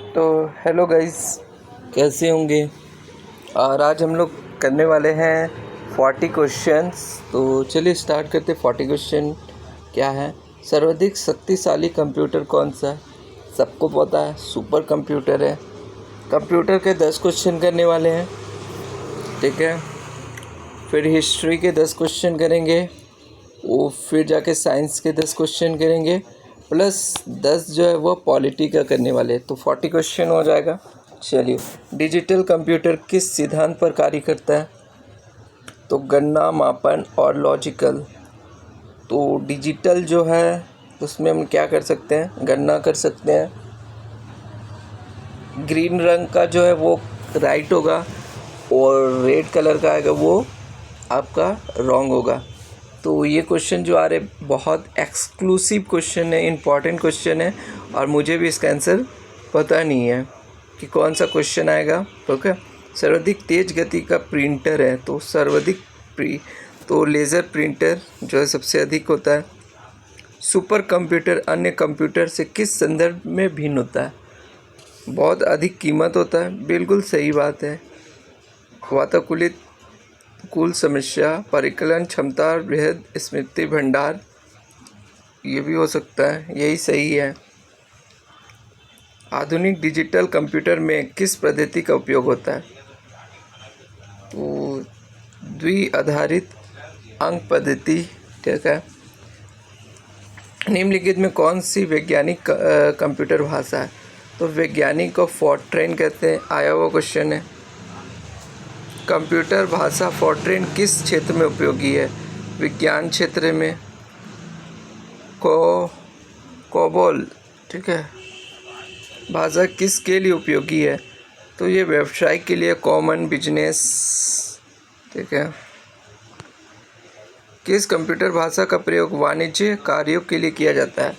तो hello guys, कैसे होंगे। और आज हम लोग करने वाले हैं 40 क्वेश्चंस। तो चलिए स्टार्ट करते। 40 क्वेश्चन क्या है? सर्वाधिक शक्तिशाली कंप्यूटर कौन सा है? सबको पता है, सुपर कंप्यूटर है। कंप्यूटर के 10 क्वेश्चन करने वाले हैं, ठीक है। फिर हिस्ट्री के 10 क्वेश्चन करेंगे, वो फिर जाके साइंस के 10 क्वेश्चन करेंगे, प्लस 10 जो है वो पॉलिटी का करने वाले हैं। तो 40 क्वेश्चन हो जाएगा। चलिए, डिजिटल कंप्यूटर किस सिद्धांत पर कार्य करता है? तो गणना, मापन और लॉजिकल। तो डिजिटल जो है उसमें हम क्या कर सकते हैं? गणना कर सकते हैं। ग्रीन रंग का जो है वो राइट होगा और रेड कलर का आएगा वो आपका रॉन्ग होगा। तो ये क्वेश्चन जो आ रहे बहुत एक्सक्लूसिव क्वेश्चन है, इम्पॉर्टेंट क्वेश्चन है, और मुझे भी इसका आंसर पता नहीं है कि कौन सा क्वेश्चन आएगा। ओके, सर्वाधिक तेज गति का प्रिंटर है तो तो लेज़र प्रिंटर जो है सबसे अधिक होता है। सुपर कंप्यूटर अन्य कंप्यूटर से किस संदर्भ में भिन्न होता है? बहुत अधिक कीमत होता है, बिल्कुल सही बात है। वातानुकूलित कुल समस्या, परिकलन क्षमता, बृहद स्मृति भंडार, ये भी हो सकता है, यही सही है। आधुनिक डिजिटल कंप्यूटर में किस पद्धति का उपयोग होता है? तो द्वि-आधारित अंक पद्धति, ठीक है। निम्नलिखित में कौन सी वैज्ञानिक कंप्यूटर भाषा है? तो वैज्ञानिक को फॉर्ट्रेन कहते हैं, आया हुआ क्वेश्चन है। कंप्यूटर भाषा फॉर्ट्रेन किस क्षेत्र में उपयोगी है? विज्ञान क्षेत्र में। कोबोल, ठीक है, भाषा किसके लिए उपयोगी है? तो ये व्यवसाय के लिए, कॉमन बिजनेस, ठीक है। किस कंप्यूटर भाषा का प्रयोग वाणिज्य कार्यों के लिए किया जाता है?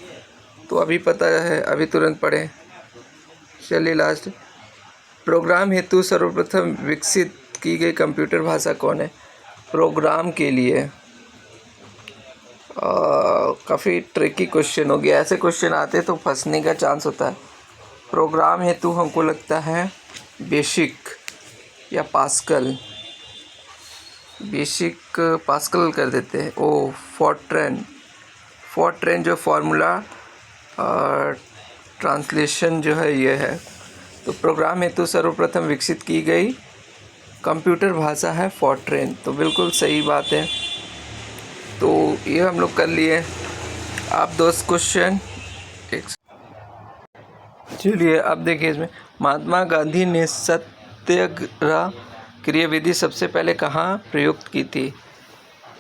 तो अभी पता है, अभी तुरंत पढ़ें। चलिए लास्ट, प्रोग्राम हेतु सर्वप्रथम विकसित की गई कंप्यूटर भाषा कौन है? प्रोग्राम के लिए। काफ़ी ट्रिकी क्वेश्चन हो गया, ऐसे क्वेश्चन आते तो फंसने का चांस होता है। प्रोग्राम हेतु हमको लगता है बेसिक या पास्कल। बेसिक पास्कल कर देते हैं। ओ फॉर्ट्रेन जो फार्मूला ट्रांसलेशन जो है ये है। तो प्रोग्राम हेतु सर्वप्रथम विकसित की गई कंप्यूटर भाषा है फॉर्ट्रेन, तो बिल्कुल सही बात है। तो ये हम लोग कर लिए। आप 10 क्वेश्चन चलिए अब देखिए इसमें, महात्मा गांधी ने सत्याग्रह क्रियाविधि सबसे पहले कहाँ प्रयुक्त की थी?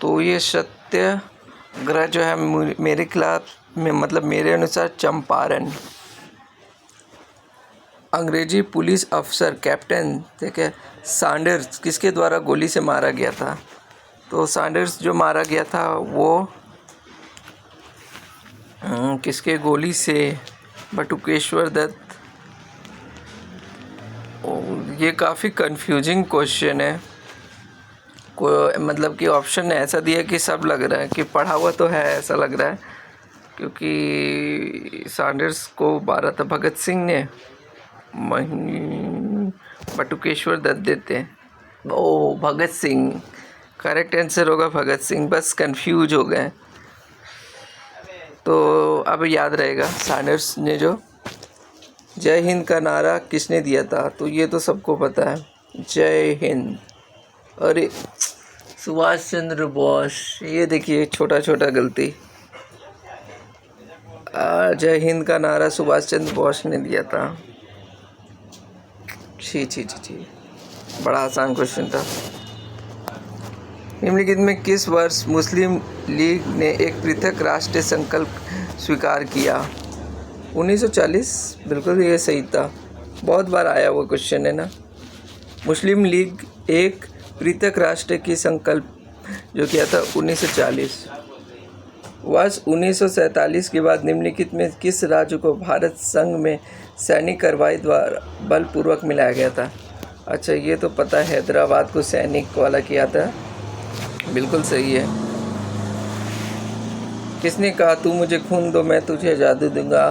तो ये सत्याग्रह जो है मेरे खिलाफ में, मतलब मेरे अनुसार चंपारण। अंग्रेजी पुलिस अफसर कैप्टन, ठीक है, सैंडर्स किसके द्वारा गोली से मारा गया था? तो सैंडर्स जो मारा गया था वो किसके गोली से? बटुकेश्वर दत्त। ये काफ़ी कंफ्यूजिंग क्वेश्चन है। मतलब कि ऑप्शन ऐसा दिया कि सब लग रहा है कि पढ़ा हुआ तो है, ऐसा लग रहा है, क्योंकि सैंडर्स को मारा था भगत सिंह ने, बटुकेश्वर दत्त देते हैं। ओ भगत सिंह, करेक्ट आंसर होगा भगत सिंह। बस कंफ्यूज हो गए। तो अब याद रहेगा, सैंडर्स ने जो जय हिंद का नारा किसने दिया था? तो ये तो सबको पता है, जय हिंद। अरे सुभाष चंद्र बोस, ये देखिए छोटा छोटा गलती। जय हिंद का नारा सुभाष चंद्र बोस ने दिया था। छी, बड़ा आसान क्वेश्चन था। निम्नलिखित में किस वर्ष मुस्लिम लीग ने एक पृथक राष्ट्रीय संकल्प स्वीकार किया? 1940, बिल्कुल ये सही था। बहुत बार आया वो क्वेश्चन है ना। मुस्लिम लीग एक पृथक राष्ट्र की संकल्प जो किया था 1940। वर्ष 1947 के बाद निम्नलिखित में किस राज्य को भारत संघ में सैनिक कार्रवाई द्वारा बलपूर्वक मिलाया गया था? अच्छा, ये तो पता है, हैदराबाद को सैनिक वाला किया था, बिल्कुल सही है। किसने कहा तू मुझे खून दो मैं तुझे जादू दूंगा?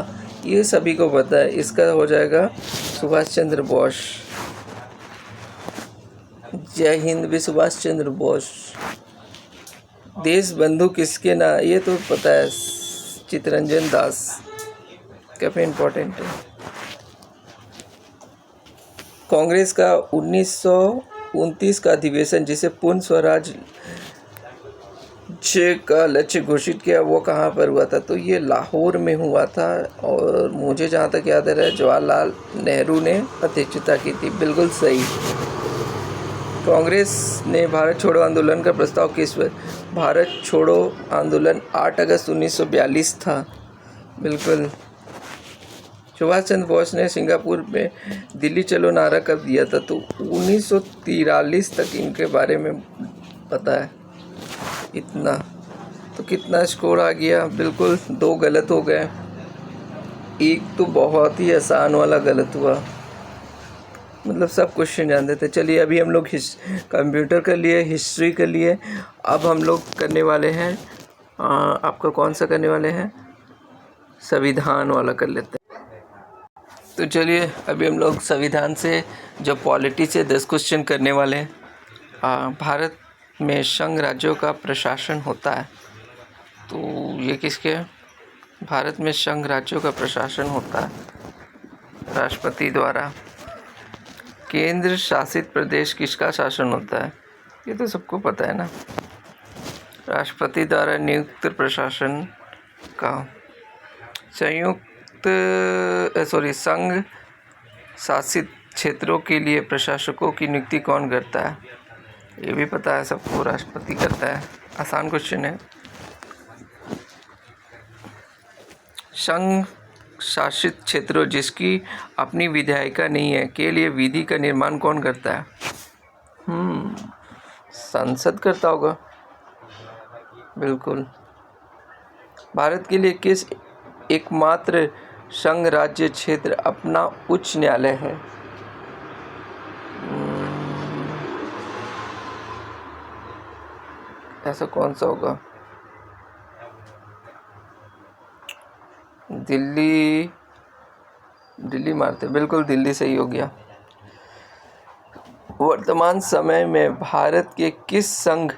ये सभी को पता है। इसका हो जाएगा सुभाष चंद्र बोस। जय हिंद भी सुभाष चंद्र बोस। देश बंधु किसके ना, ये तो पता है, चित्तरंजन दास। काफ़ी इम्पोर्टेंट है। कांग्रेस का 1929 का अधिवेशन जिसे पूर्ण स्वराज का लक्ष्य घोषित किया, वो कहाँ पर हुआ था? तो ये लाहौर में हुआ था। और मुझे जहाँ तक याद आ रहा है, जवाहरलाल नेहरू ने अध्यक्षता की थी। बिल्कुल सही। कांग्रेस ने भारत छोड़ो आंदोलन का प्रस्ताव किस वर्ष? भारत छोड़ो आंदोलन 8 अगस्त 1942 था। बिल्कुल। सुभाष चंद्र बोस ने सिंगापुर में दिल्ली चलो नारा कब दिया था? तो 1943 तक इनके बारे में पता है इतना। तो कितना स्कोर आ गया? बिल्कुल 2 गलत हो गए। एक तो बहुत ही आसान वाला गलत हुआ, मतलब सब क्वेश्चन जानते थे। चलिए अभी हम लोग कंप्यूटर कर लिए, हिस्ट्री कर लिए। अब हम लोग करने वाले हैं आपका कौन सा करने वाले हैं? संविधान वाला कर लेते हैं। तो चलिए अभी हम लोग संविधान से जो पॉलिटी से 10 क्वेश्चन करने वाले हैं। भारत में संघ राज्यों का प्रशासन होता है, तो ये किसके? भारत में संघ राज्यों का प्रशासन होता है राष्ट्रपति द्वारा। केंद्र शासित प्रदेश किसका शासन होता है? ये तो सबको पता है ना, राष्ट्रपति द्वारा नियुक्त प्रशासन का। संघ शासित क्षेत्रों के लिए प्रशासकों की नियुक्ति कौन करता है? ये भी पता है सबको, राष्ट्रपति करता है। आसान क्वेश्चन है। संघ शासित क्षेत्रों जिसकी अपनी विधायिका नहीं है के लिए विधि का निर्माण कौन करता है? संसद करता होगा। बिल्कुल। भारत के लिए किस एकमात्र संघ राज्य क्षेत्र अपना उच्च न्यायालय है? ऐसा कौन सा होगा? दिल्ली मारते। बिल्कुल दिल्ली सही हो गया। वर्तमान समय में भारत के किस संघ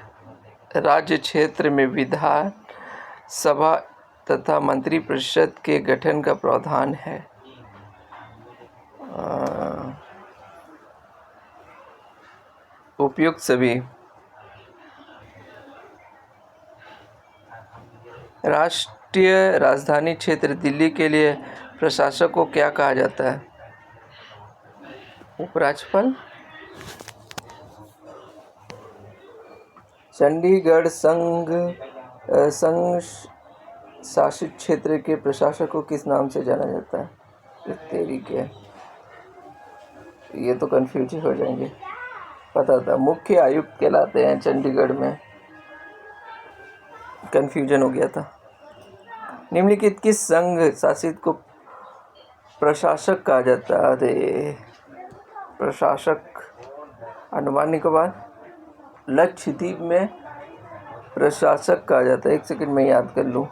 राज्य क्षेत्र में विधान सभा तथा मंत्रिपरिषद के गठन का प्रावधान है? उपयुक्त सभी। राष्ट्रीय राजधानी क्षेत्र दिल्ली के लिए प्रशासक को क्या कहा जाता है? उपराज्यपाल। चंडीगढ़ संघ शासित क्षेत्र के प्रशासक को किस नाम से जाना जाता है? तेरी के, ये तो कंफ्यूज हो जाएंगे। पता था, मुख्य आयुक्त कहलाते हैं चंडीगढ़ में। कंफ्यूजन हो गया था। निम्नलिखित किस संघ शासित को प्रशासक कहा जाता है? अरे प्रशासक अंडमान निकोबार, लक्षद्वीप में प्रशासक कहा जाता है। 1 सेकंड में याद कर लूँ।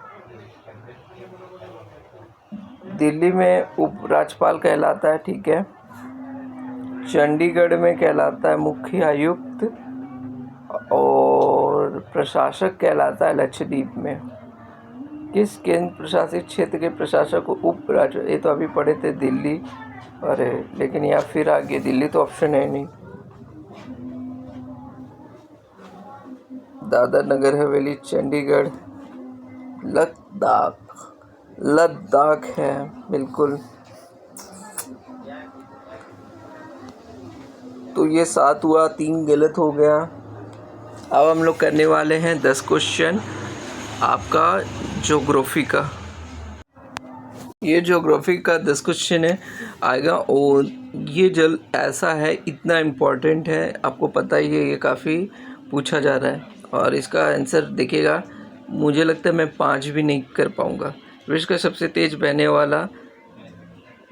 दिल्ली में उपराज्यपाल कहलाता है, ठीक है। चंडीगढ़ में कहलाता है मुख्य आयुक्त, और प्रशासक कहलाता है लक्षद्वीप में। किस केंद्र प्रशासित क्षेत्र के प्रशासक को उपराज्य, ये तो अभी पढ़े थे दिल्ली। अरे लेकिन यहाँ फिर आगे दिल्ली तो ऑप्शन है नहीं। दादर नगर हवेली, चंडीगढ़, लद्दाख है। बिल्कुल। तो ये 7 हुआ, 3 गलत हो गया। अब हम लोग करने वाले हैं 10 क्वेश्चन आपका ज्योग्राफी का। ये ज्योग्राफी का 10 क्वेश्चन है आएगा, और ये जल ऐसा है, इतना इम्पोर्टेंट है, आपको पता ही है, ये काफ़ी पूछा जा रहा है। और इसका आंसर देखिएगा, मुझे लगता है मैं 5 भी नहीं कर पाऊँगा। विश्व का सबसे तेज बहने वाला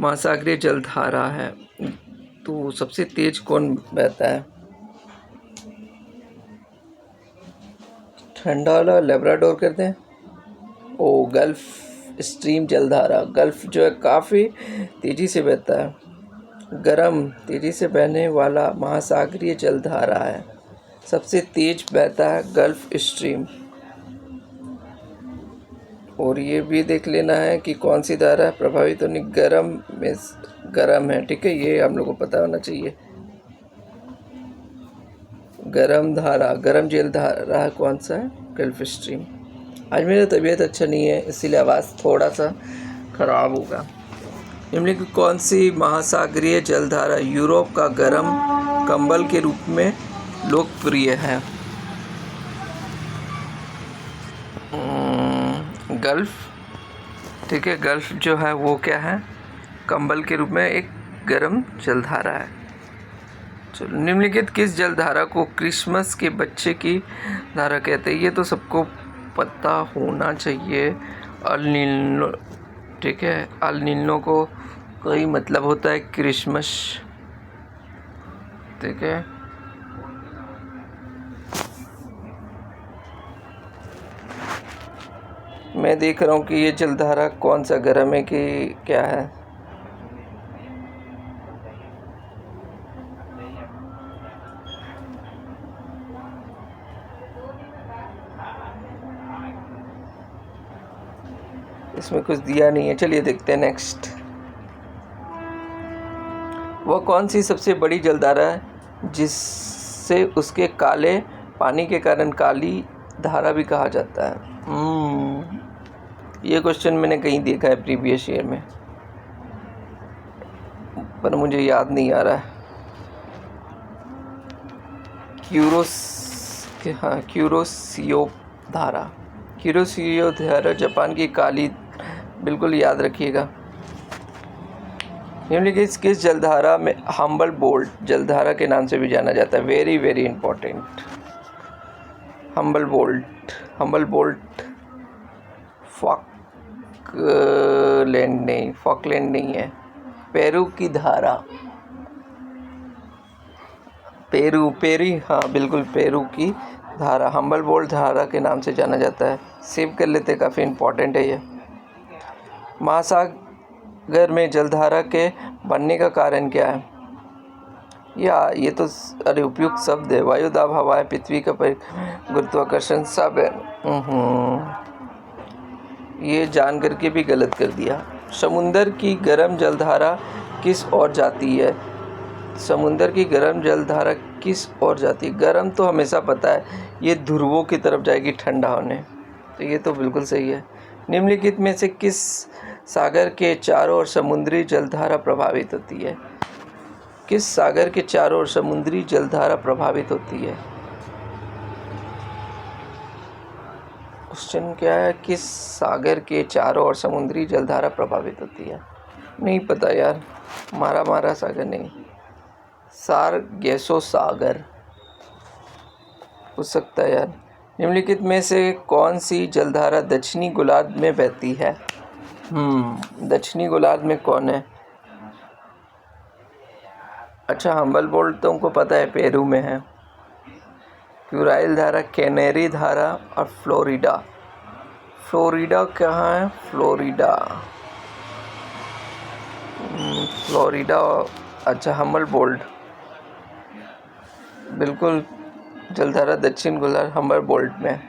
महासागरीय जलधारा है, तो सबसे तेज कौन बहता है? ठंडा वाला लेब्राडोर करते हैं। ओ गल्फ स्ट्रीम जलधारा। गल्फ जो है काफ़ी तेज़ी से बहता है, गर्म तेज़ी से बहने वाला महासागरीय जलधारा है। सबसे तेज बहता है गल्फ स्ट्रीम। और ये भी देख लेना है कि कौन सी धारा प्रभावित होनी, गर्म में गर्म है, ठीक है, ये हम लोग को पता होना चाहिए। गर्म धारा, गर्म जल धारा कौन सा है, गल्फ स्ट्रीम। आज मेरी तबीयत अच्छा नहीं है, इसीलिए आवाज़ थोड़ा सा ख़राब होगा। निम्नलिखित कौन सी महासागरीय जलधारा यूरोप का गर्म कंबल के रूप में लोकप्रिय है। गल्फ, ठीक है, गल्फ जो है वो क्या है, कंबल के रूप में एक गर्म जलधारा है। चलो, निम्नलिखित किस जलधारा को क्रिसमस के बच्चे की धारा कहते हैं। ये तो सबको पता होना चाहिए। अल नीनो, ठीक है, अल नीनो को कोई मतलब होता है क्रिसमस, ठीक है। मैं देख रहा हूँ कि ये जलधारा कौन सा गर्म है कि क्या है। इसमें कुछ दिया नहीं है, चलिए देखते हैं नेक्स्ट। वह कौन सी सबसे बड़ी जलधारा है जिससे उसके काले पानी के कारण काली धारा भी कहा जाता है। ये क्वेश्चन मैंने कहीं देखा है प्रीवियस ईयर में, पर मुझे याद नहीं आ रहा है। क्यूरोसियो धारा, क्यूरोसियो धारा जापान की काली, बिल्कुल याद रखिएगा। निम्नलिखित किस जलधारा में हम्बल बोल्ट जलधारा के नाम से भी जाना जाता है। Very very important. Humble bolt Falkland नहीं है। पेरू की धारा, पेरी, हाँ बिल्कुल, पेरू की धारा हम्बल बोल्ट धारा के नाम से जाना जाता है। सेव कर लेते, काफ़ी इंपॉर्टेंट है ये। महासागर में जलधारा के बनने का कारण क्या है। ये तो अरे उपयुक्त शब्द है। वायु दाब, हवाएं, पृथ्वी का गुरुत्वाकर्षण सब है। ये जान करके भी गलत कर दिया। समुंदर की गर्म जलधारा किस ओर जाती है। समुंदर की गर्म जलधारा किस ओर जाती है। गर्म तो हमेशा पता है, ये ध्रुवों की तरफ जाएगी ठंडा होने, तो ये तो बिल्कुल सही है। निम्नलिखित में से किस सागर के चारों ओर समुद्री जलधारा प्रभावित होती है। किस सागर के चारों ओर समुद्री जलधारा प्रभावित होती है। क्वेश्चन क्या है, किस सागर के चारों ओर समुद्री जलधारा प्रभावित होती है। नहीं पता यार, मारा सागर नहीं, सारगेसो सागर हो सकता है यार। निम्नलिखित में से कौन सी जलधारा दक्षिणी गोलार्ध में बहती है। दक्षिणी गोलार्ध में कौन है। अच्छा, हम्बल बोल्ट तो उनको पता है, पेरू में है। क्यूराइल धारा, कैनेरी धारा और फ्लोरिडा कहाँ है। फ्लोरिडा, अच्छा, हम्बल बोल्ट बिल्कुल जलधारा दक्षिण गोलार्ध हम्बल बोल्ट में।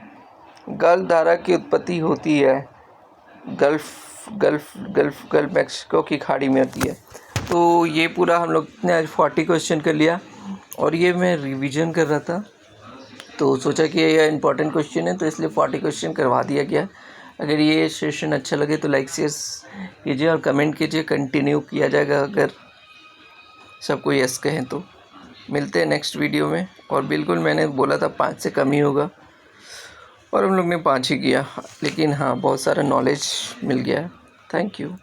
गल्फ धारा की उत्पत्ति होती है गल्फ मैक्सिको की खाड़ी में होती है। तो ये पूरा हम लोग ने आज 40 क्वेश्चन कर लिया, और ये मैं रिवीजन कर रहा था तो सोचा कि ये इंपॉर्टेंट क्वेश्चन है, तो इसलिए 40 क्वेश्चन करवा दिया गया। अगर ये सेशन अच्छा लगे तो लाइक शेयर कीजिए और कमेंट कीजिए, कंटिन्यू किया जाएगा अगर सबको यस कहें तो। मिलते हैं नेक्स्ट वीडियो में। और बिल्कुल मैंने बोला था 5 से कम ही होगा, और हम लोग ने 5 ही किया, लेकिन हाँ बहुत सारा नॉलेज मिल गया। Thank you.